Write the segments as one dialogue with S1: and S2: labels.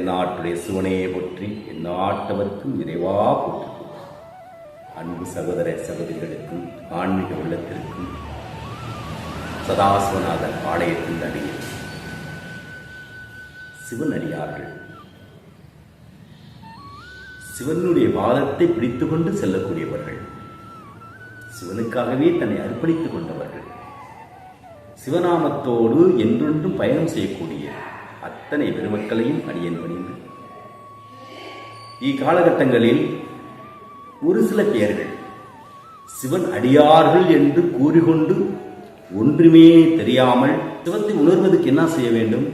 S1: தென்னாட்டுடைய சிவனையை போற்றி எந்நாட்டவர்க்கும் இறைவா போற்றி. அன்பு சகோதர சகோதரிகளுக்கும் ஆன்மீக உள்ளத்திற்கும் சதாசிவநாதன் ஆலயத்தின் அடியில் சிவனடியார்கள் சிவனுடைய பாதத்தை பிடித்துக் கொண்டு செல்லக்கூடியவர்கள், சிவனுக்காகவே தன்னை அர்ப்பணித்துக் கொண்டவர்கள், சிவநாமத்தோடு என்றொன்றும் பயணம் செய்யக்கூடிய அத்தனை பெருமக்களையும் அடியேன் பணிந்து இக்காலகட்டங்களில் ஒரு சில பேர்கள் சிவன் அடியார்கள் என்று கூறிக்கொண்டு ஒன்றுமே தெரியாமல் சிவத்தை உணர்வதற்கு என்ன செய்ய வேண்டும்?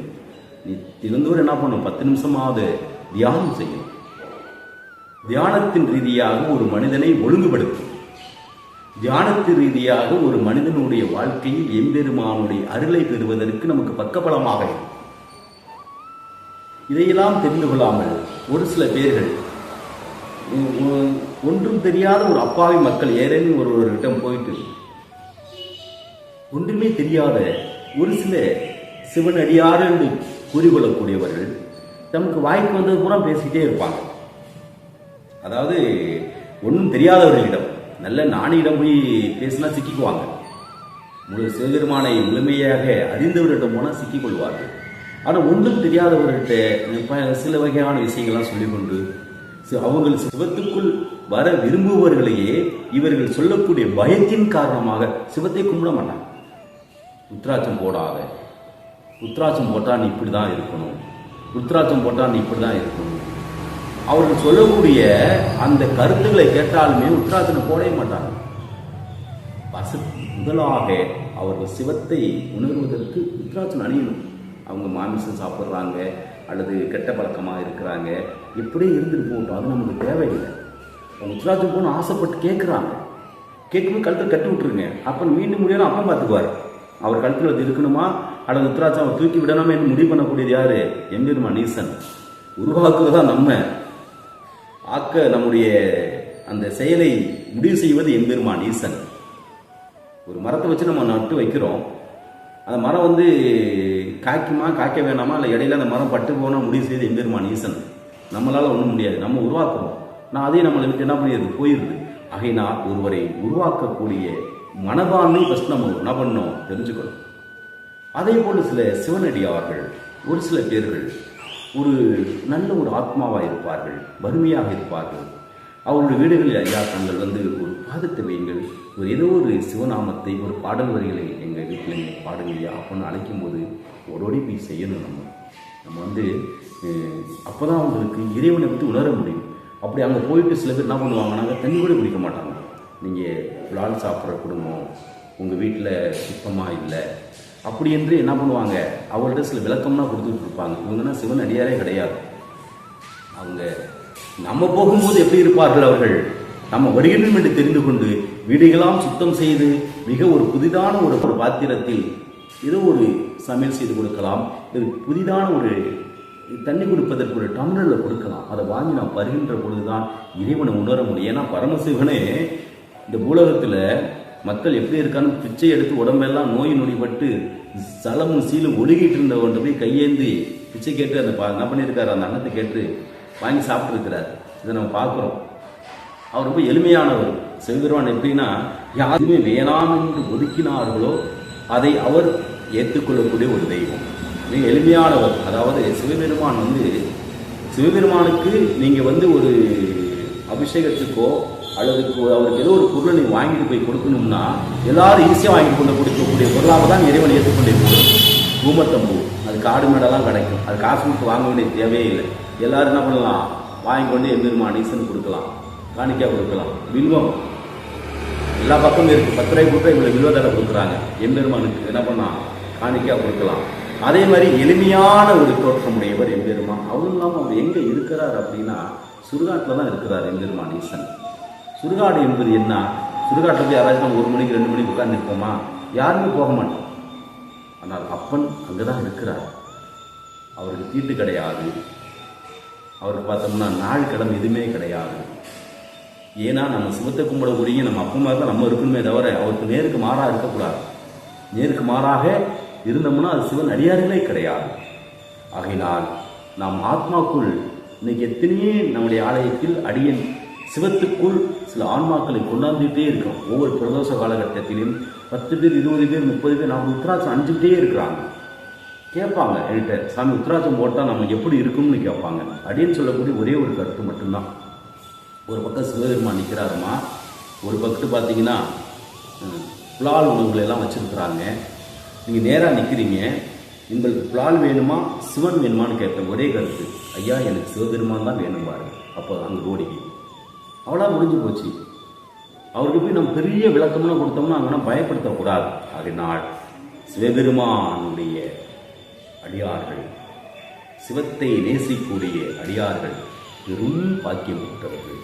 S1: நீ தினந்தோறும் என்ன பண்ணும்? 10 நிமிஷமாவது தியானம் செய்யும். தியானத்தின் ரீதியாக ஒரு மனிதனை ஒழுங்குபடுத்தும். தியானத்தின் ரீதியாக ஒரு மனிதனுடைய வாழ்க்கையில் எம்பெருமானுடைய அருளை பெறுவதற்கு நமக்கு பக்கபலமாக இருக்கும். இதையெல்லாம் தெரிந்து கொள்ளாமல் ஒரு சில பேர்கள் ஒன்றும் தெரியாத ஒரு அப்பாவி மக்கள் ஏறேனும் ஒருவரிடம் போயிட்டு ஒன்றுமே தெரியாத ஒரு சில சிவனடியார் என்று கூறிக்கொள்ளக்கூடியவர்கள் நமக்கு வாய்க்கு வந்தது பூரா பேசிக்கிட்டே இருப்பாங்க. அதாவது ஒன்றும் தெரியாதவர்களிடம் நல்ல நாணியிடம் போய் பேசினா சிக்கிக்குவாங்க. சிவபெருமானை முழுமையாக அறிந்தவர்களிடம் போனால் சிக்கிக் கொள்வார்கள். ஆனால் ஒன்றும் தெரியாதவர்கிட்ட சில வகையான விஷயங்கள்லாம் சொல்லிக்கொண்டு அவங்கள் சிவத்துக்குள் வர விரும்புபவர்களையே இவர்கள் சொல்லக்கூடிய பயத்தின் காரணமாக சிவத்தை கும்பிட மாட்டாங்க. உத்ராட்சம் போடாத, உத்ராட்சம் போட்டால் நீ இப்படி தான் இருக்கணும், உத்ராட்சம் போட்டால் நீ இப்படி தான் இருக்கணும். அவர்கள் சொல்லக்கூடிய அந்த கருத்துக்களை கேட்டாலுமே உத்ராட்சம் போடவே மாட்டாங்க. முதலாக அவர்கள் சிவத்தை உணர்வதற்கு உத்ராட்சம் அணியணும். அவங்க மாமிசம் சாப்பிட்றாங்க அல்லது கெட்ட பழக்கமாக இருக்கிறாங்க, இப்படியே இருந்துட்டு போகட்டும், அது நமக்கு தேவையில்லை. அவங்க உத்ராட்சம் போகணும் ஆசைப்பட்டு கேட்குறாங்க. கேட்கும்போது கழுத்தில் கட்டி விட்டுருங்க. அப்போ மீண்டும் முடியணும், அப்போ பார்த்துக்குவார். அவர் கழுத்தில் அது இருக்கணுமா அல்லது உத்ராட்சம் அவர் தூக்கி விடணுமா என்று முடிவு பண்ணக்கூடியது யாரு? எம்பெருமான் ஈசன். உருவாக்குவதா நம்ம, ஆக்க நம்முடைய அந்த செயலை முடிவு செய்வது எம்பெருமான் ஈசன். ஒரு மரத்தை வச்சு நம்ம நட்டு வைக்கிறோம். அந்த மரம் காய்க்குமா காய்க்க வேணாமா, இல்லை இடையில அந்த மரம் பட்டு போனால் முடிவு செய்து எம்பெருமான் ஈசன். நம்மளால் ஒன்றும் முடியாது, நம்ம உருவாக்குறோம். நான் அதே நம்மளை விட்டு என்ன பண்ணியது போயிடுது. ஆகையினால் ஒருவரை உருவாக்கக்கூடிய மனபான்மை ஃபஸ்ட் நம்ம என்ன பண்ணணும் தெரிஞ்சுக்கணும். அதே போல் சில சிவனடியார்கள் ஒரு சில பேர்கள் ஒரு நல்ல ஒரு ஆத்மாவாக இருப்பார்கள், வறுமையாக இருப்பார்கள். அவருடைய வீடுகளில் ஐயா தங்கள் ஒரு பாதத்தை வையுங்கள், ஒரு ஏதோ ஒரு சிவநாமத்தை ஒரு பாடல் வரிகளை எங்கள் வீட்டில் நீங்கள் பாடுங்கய்யா அப்படின்னு அழைக்கும் போது ஓடோடி போய் செய்யணும். நம்ம அப்போ தான் அவங்களுக்கு இறைவனை பற்றி உணர முடியும். அப்படி அங்கே போயிட்டு சில பேர் என்ன பண்ணுவாங்கன்னா தண்ணி கூட குடிக்க மாட்டாங்க. நீங்கள் புலால் சாப்பிட்ற குடும்பம், உங்கள் வீட்டில் சுத்தமாக இல்லை அப்படி என்று என்ன பண்ணுவாங்க, அவங்கள்ட்ட சில விளக்கம்னா கொடுத்துட்டு இருப்பாங்க. இவங்கன்னா சிவன் அடியாரே கிடையாது. அவங்க நம்ம போகும்போது எப்படி இருப்பார்கள் அவர்கள், நம்ம வருகிறோம் என்று தெரிந்து கொண்டு வீடுகளாம் சுத்தம் செய்து மிக ஒரு புதிதான ஒரு பாத்திரத்தில் ஏதோ ஒரு சமையல் செய்து கொடுக்கலாம், புதிதான ஒரு தண்ணி கொடுப்பதற்கு ஒரு டம்ளரில் கொடுக்கலாம். அதை வாங்கி நாம் வருகின்ற பொழுதுதான் இறைவனை உணர முடியும். ஏன்னா பரமசிவனே இந்த பூலகத்தில் மக்கள் எப்படி இருக்கான்னு பிச்சை எடுத்து உடம்பெல்லாம் நோய் நொடிப்பட்டு சலமும் சீலும் ஒழுகிட்டு இருந்தவன்ட்டு போய் கையேந்தி பிச்சை கேட்டு அந்த என்ன பண்ணியிருக்காரு, அந்த அன்னத்தை கேட்டு வாங்கி சாப்பிட்டுருக்கிறார். இதை நம்ம பார்க்குறோம். அவர் ரொம்ப எளிமையானவர். சிவபெருமான் எப்படின்னா யாருமே வேணாம் என்று ஒதுக்கினார்களோ அதை அவர் ஏற்றுக்கொள்ளக்கூடிய ஒரு தெய்வம். மிக எளிமையானவர். அதாவது சிவபெருமான் சிவபெருமானுக்கு நீங்கள் ஒரு அபிஷேகத்துக்கோ அல்லது அவருக்கு ஏதோ ஒரு பொருளை நீங்கள் வாங்கிட்டு போய் கொடுக்கணும்னா எல்லாரும் ஈஸியாக வாங்கி கொண்டு கொடுக்கக்கூடிய பொருளாக தான் இறைவன் ஏற்றுக்கொண்டிருக்கிறது. பூமத்தம்பூ அது காடு மேடெல்லாம் கிடைக்கும், அது காசு கொடுத்து வாங்க வேண்டிய தேவையே இல்லை. எல்லாரும் என்ன பண்ணலாம், வாங்கி கொண்டு எம்பெருமான் ஈசன் கொடுக்கலாம், காணிக்கா கொடுக்கலாம். வில்வம் எல்லா பக்கமும் இருக்குது, 10 ரூபாய் கொடுத்தா இவ்வளோ வில்வத்தடை கொடுக்குறாங்க. எம்பெருமானுக்கு என்ன பண்ணலாம், காணிக்கா கொடுக்கலாம். அதே மாதிரி எளிமையான ஒரு தோற்றமுடையவர் எம்பெருமான். அவரும் இல்லாமல் அவர் எங்கே இருக்கிறார் அப்படின்னா சுடுகாட்டில் தான் இருக்கிறார் எம்பெருமான் ஈசன். சுடுகாடு என்பது என்ன? சுடுகாட்டில் போய் யாராச்சும் 1 மணிக்கு 2 மணிக்கு உட்கார்ந்து இருப்போமா? யாருமே போக மாட்டோம். ஆனால் அப்பன் அங்கே தான் இருக்கிறார். அவருக்கு தீட்டு கிடையாது, அவருக்கு பார்த்தோம்னா நாள் கிழமை எதுவுமே கிடையாது. ஏன்னா நம்ம சிவத்தை கும்பிடக்கூடிய நம்ம அப்பமா தான் நம்ம இருக்கணுமே தவிர அவருக்கு நேருக்கு மாறாக இருக்கக்கூடாது. நேருக்கு மாறாக இருந்தோம்னா அது சிவன் அடியார்களே கிடையாது. ஆகையினால் நாம் ஆத்மாக்குள் இன்னைக்கு எத்தனையே நம்முடைய ஆலயத்தில் அடியன் சிவத்துக்குள் சில ஆன்மாக்களை கொண்டாந்துகிட்டே இருக்கிறோம். ஒவ்வொரு பிரதோஷ காலகட்டத்திலும் 10 பேர் 20 பேர் 30 பேர் நாம் உத்திராட்சம் அஞ்சுக்கிட்டே இருக்கிறாங்க. கேட்பாங்க என்கிட்ட, சாமி உத்திராட்சம் போட்டால் நம்ம எப்படி இருக்கும்னு கேட்பாங்க. அடியன்னு சொல்லக்கூடிய ஒரே ஒரு கருத்து மட்டும்தான். ஒரு பக்கம் சிவபெருமான் நிற்கிறாருமா, ஒரு பக்கத்து பார்த்தீங்கன்னா புலால் உணவுகள் எல்லாம் வச்சுருக்குறாங்க. நீங்கள் நேராக நிற்கிறீங்க, உங்களுக்கு புலால் வேணுமா சிவன் வேணுமான்னு கேட்பேன். ஒரே கருத்து, ஐயா எனக்கு சிவபெருமான் தான் வேணும் பாருங்க. அப்போ அங்கே ஓடிக்கு அவ்வளோ முடிஞ்சு போச்சு. அவருக்கு போய் நம்ம பெரிய விளக்கம்லாம் கொடுத்தோம்னா அங்கன்னா பயப்படுத்தக்கூடாது. அதனால் சிவபெருமானுடைய அடியார்கள், சிவத்தை நேசிக்கூடிய அடியார்கள் பெரும் பாக்கியம் பெற்றவர்கள்,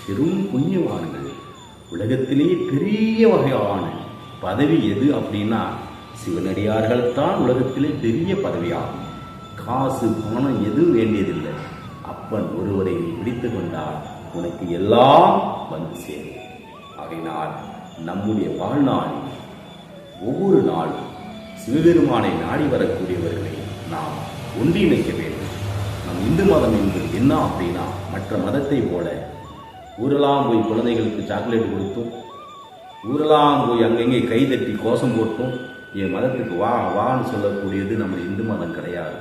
S1: பெரும் புண்ணியவான்கள். உலகத்திலேயே பெரிய வகையான பதவி எது அப்படின்னா சிவனடியார்கள்தான் உலகத்திலே பெரிய பதவியாகும். காசு பணம் எதுவும் வேண்டியதில்லை. அப்பன் ஒருவரை நீ பிடித்து கொண்டால் உனக்கு எல்லாம் வந்து சேரும். ஆகையினால் நம்முடைய வாழ்நாளில் ஒவ்வொரு நாளும் சிவபெருமானை நாடி வரக்கூடியவர்களை நாம் ஒன்றிணைக்க வேண்டும். நம் இந்து மதம் என்பது என்ன அப்படின்னா, மற்ற மதத்தை போல ஊரெல்லாம் போய் குழந்தைகளுக்கு சாக்லேட் கொடுத்தும், ஊரெல்லாம் போய் அங்கங்கே கைதட்டி கோஷம் போட்டும் என் மதத்துக்கு வா வான்னு சொல்லக்கூடியது நம்ம இந்து மதம் கிடையாது.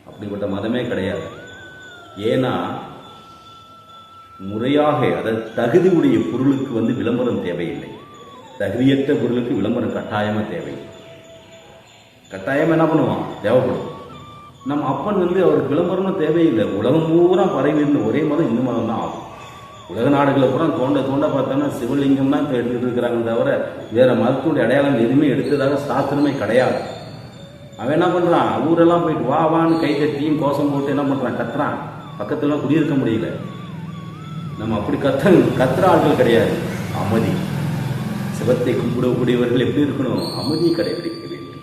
S1: அப்படிப்பட்ட மதமே கிடையாது. ஏன்னா முறையாக அதாவது தகுதி உடைய பொருளுக்கு விளம்பரம் தேவையில்லை. தகுதியற்ற பொருளுக்கு விளம்பரம் கட்டாயமாக தேவை. கட்டாயமாக என்ன பண்ணுவான், தேவைப்படும். நம்ம அப்பன் அவருக்கு விளம்பரமும் தேவையில்லை. உலகம் பூரா பரவி இருந்த ஒரே மதம் இந்து மதம் தான் ஆகும். உலக நாடுகளை பூரா தோண்ட பார்த்தோன்னா சிவலிங்கம் தான் எடுத்துகிட்டு இருக்கிறாங்க தவிர வேற மதத்துடைய அடையாளம் எதுவுமே எடுத்ததாக சாஸ்திரமே கிடையாது. அவன் என்ன பண்ணுறான், ஊரெல்லாம் போயிட்டு வா வான்னு கை கட்டியும் கோஷம் போட்டு என்ன பண்ணுறான், கத்துறான். பக்கத்துலாம் குடியிருக்க முடியல. நம்ம அப்படி கத்துற ஆட்கள் கிடையாது. அமைதி. சிவத்தை கும்பிடக்கூடியவர்கள் எப்படி இருக்கணும், அமைதியை கடைபிடிக்க வேண்டும்,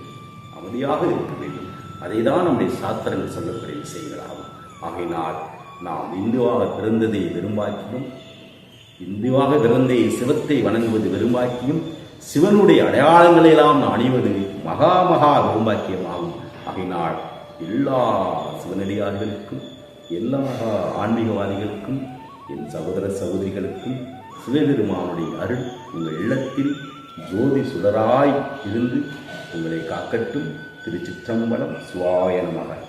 S1: அமைதியாக இருக்க வேண்டும். அதை தான் நம்முடைய சாஸ்திரங்கள் சொல்லக்கூடிய விஷயங்களாகும். ஆகையினால் நாம் இந்துவாக பிறந்ததை விரும்பாக்கியும், இந்துவாக பிறந்த சிவத்தை வணங்குவது விரும்பாக்கியும், சிவனுடைய அடையாளங்களை எல்லாம் அணிவது மகா விரும்பாக்கியமாகும். ஆகையினால் எல்லா சிவனடியார்களுக்கும், எல்லா ஆன்மீகவாதிகளுக்கும், என் சகோதர சகோதரிகளுக்கும் சிவபெருமானுடைய அருள் உங்கள் இல்லத்தில் ஜோதி சுடராய் இருந்து உங்களை காக்கட்டும். திருச்சிற்றம்பலம். சிவாய நமः.